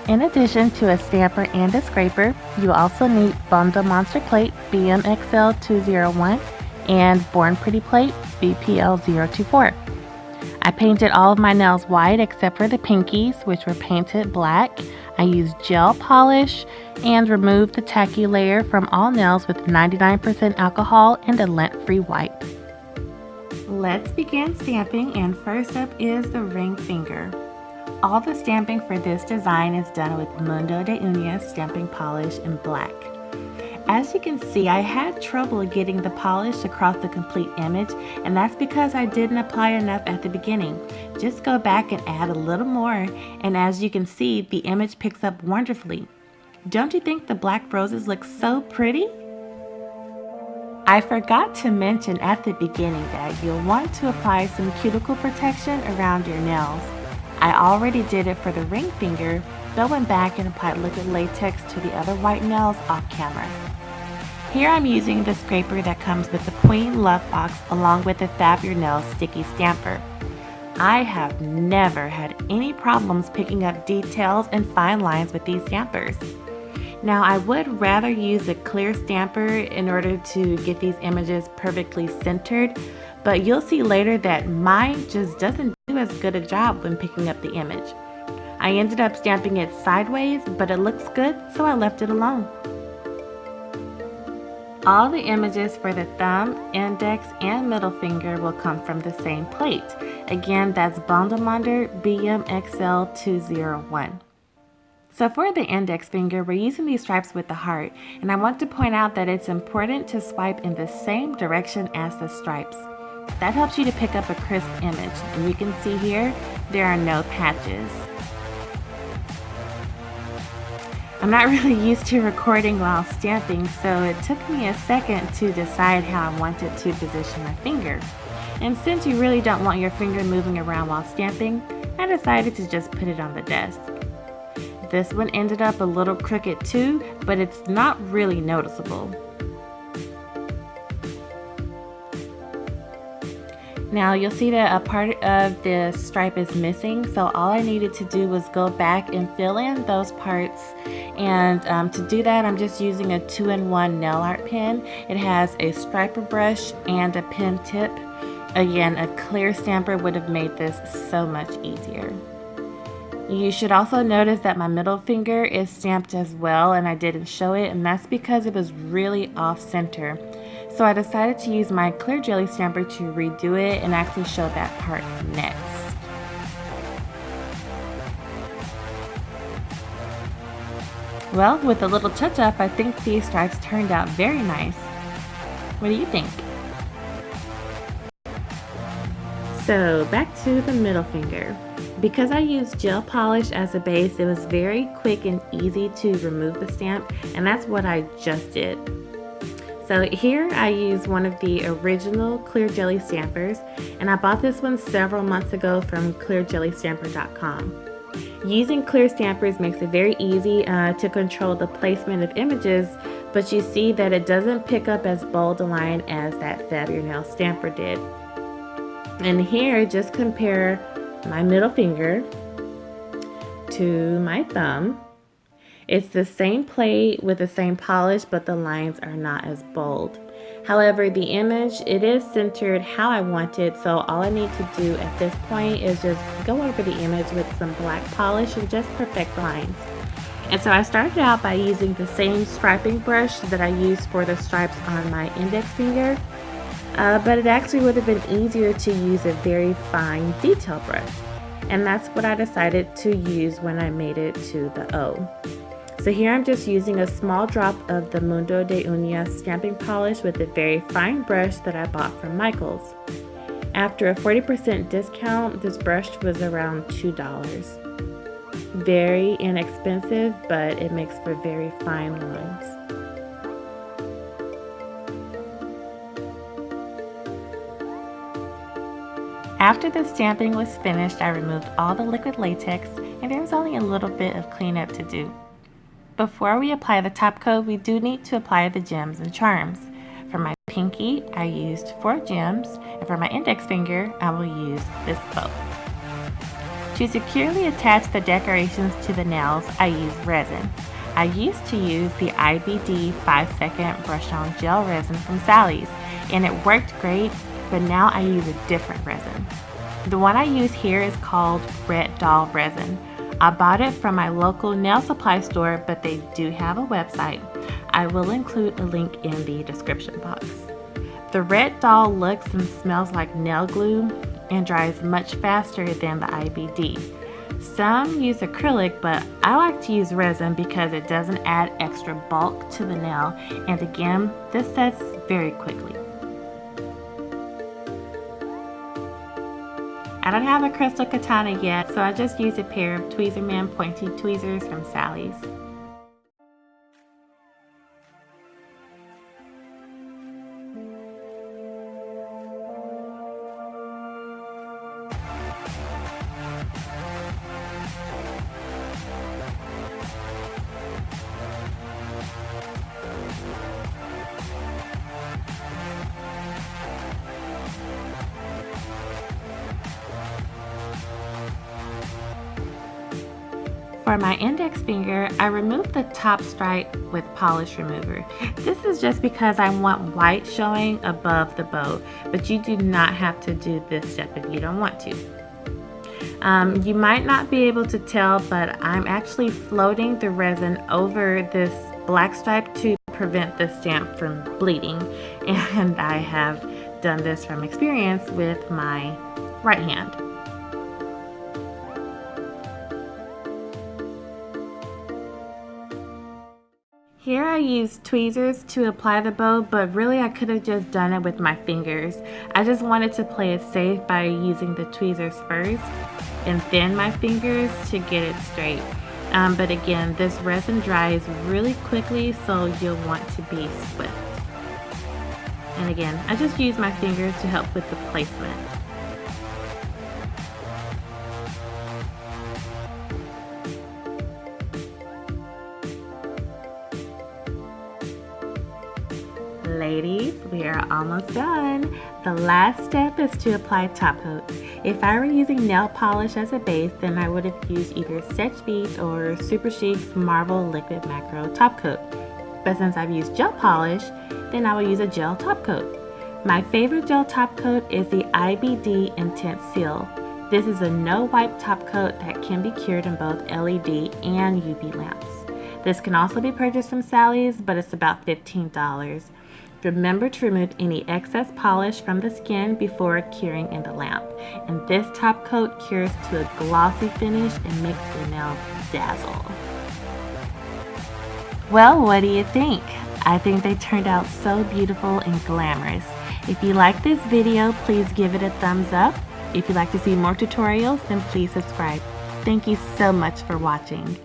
In addition to a stamper and a scraper, you also need Bundle Monster Plate BMXL 201 and Born Pretty Plate BPL 024. I painted all of my nails white except for the pinkies, which were painted black. I used gel polish and removed the tacky layer from all nails with 99% alcohol and a lint-free wipe. Let's begin stamping, and first up is the ring finger. All the stamping for this design is done with Mundo de Uñas stamping polish in black. As you can see, I had trouble getting the polish across the complete image, and that's because I didn't apply enough at the beginning. Just go back and add a little more, and as you can see, the image picks up wonderfully. Don't you think the black roses look so pretty? I forgot to mention at the beginning that you'll want to apply some cuticle protection around your nails. I already did it for the ring finger, but went back and applied liquid latex to the other white nails off camera. Here I'm using the scraper that comes with the Queen Love Box along with the Fab Your Nails sticky stamper. I have never had any problems picking up details and fine lines with these stampers. Now I would rather use a clear stamper in order to get these images perfectly centered, but you'll see later that mine just doesn't do as good a job when picking up the image. I ended up stamping it sideways, but it looks good, so I left it alone. All the images for the thumb, index, and middle finger will come from the same plate. Again, that's Bondemander BMXL 201. So for the index finger, we're using these stripes with the heart, and I want to point out that it's important to swipe in the same direction as the stripes. That helps you to pick up a crisp image, and you can see here, there are no patches. I'm not really used to recording while stamping, so it took me a second to decide how I wanted to position my finger. And since you really don't want your finger moving around while stamping, I decided to just put it on the desk. This one ended up a little crooked too, but it's not really noticeable. Now you'll see that a part of the stripe is missing, so all I needed to do was go back and fill in those parts. And to do that, I'm just using a 2-in-1 nail art pen. It has a striper brush and a pen tip. Again, a clear stamper would have made this so much easier. You should also notice that my middle finger is stamped as well, and I didn't show it, and that's because it was really off center. So I decided to use my clear jelly stamper to redo it and actually show that part next. Well, with a little touch-up, I think these stripes turned out very nice. What do you think? So back to the middle finger. Because I used gel polish as a base, it was very quick and easy to remove the stamp, and that's what I just did. So here I use one of the original clear jelly stampers, and I bought this one several months ago from clearjellystamper.com. Using clear stampers makes it very easy to control the placement of images, but you see that it doesn't pick up as bold a line as that Fab Your Nails stamper did. And here, just compare my middle finger to my thumb. It's the same plate with the same polish, but the lines are not as bold. However, the image, it is centered how I want it, so all I need to do at this point is just go over the image with some black polish and just perfect lines. And so I started out by using the same striping brush that I used for the stripes on my index finger, but it actually would have been easier to use a very fine detail brush. And that's what I decided to use when I made it to the O. So here I'm just using a small drop of the Mundo de Uñas stamping polish with a very fine brush that I bought from Michael's. After a 40% discount, this brush was around $2. Very inexpensive, but it makes for very fine lines. After the stamping was finished, I removed all the liquid latex, and there was only a little bit of cleanup to do. Before we apply the top coat, we do need to apply the gems and charms. For my pinky, I used 4 gems, and for my index finger, I will use this bow. To securely attach the decorations to the nails, I use resin. I used to use the IBD 5-second brush-on gel resin from Sally's, and it worked great, but now I use a different resin. The one I use here is called Red Doll resin. I bought it from my local nail supply store, but they do have a website. I will include a link in the description box. The Red Doll looks and smells like nail glue and dries much faster than the IBD. Some use acrylic, but I like to use resin because it doesn't add extra bulk to the nail, and again, this sets very quickly. I don't have a crystal katana yet, so I just use a pair of Tweezerman pointy tweezers from Sally's. For my index finger, I removed the top stripe with polish remover. This is just because I want white showing above the bow, but you do not have to do this step if you don't want to. You might not be able to tell, but I'm actually floating the resin over this black stripe to prevent the stamp from bleeding, and I have done this from experience with my right hand. Here I use tweezers to apply the bow, but really I could have just done it with my fingers. I just wanted to play it safe by using the tweezers first and then my fingers to get it straight. But again, this resin dries really quickly, so you'll want to be swift. And again, I just use my fingers to help with the placement. Ladies, we are almost done. The last step is to apply top coat. If I were using nail polish as a base, then I would have used either Sketch Beat or Super Chic's Marble Liquid Macro top coat. But since I've used gel polish, then I will use a gel top coat. My favorite gel top coat is the IBD Intense Seal. This is a no wipe top coat that can be cured in both LED and UV lamps. This can also be purchased from Sally's, but it's about $15. Remember to remove any excess polish from the skin before curing in the lamp. And this top coat cures to a glossy finish and makes your nails dazzle. Well, what do you think? I think they turned out so beautiful and glamorous. If you like this video, please give it a thumbs up. If you'd like to see more tutorials, then please subscribe. Thank you so much for watching.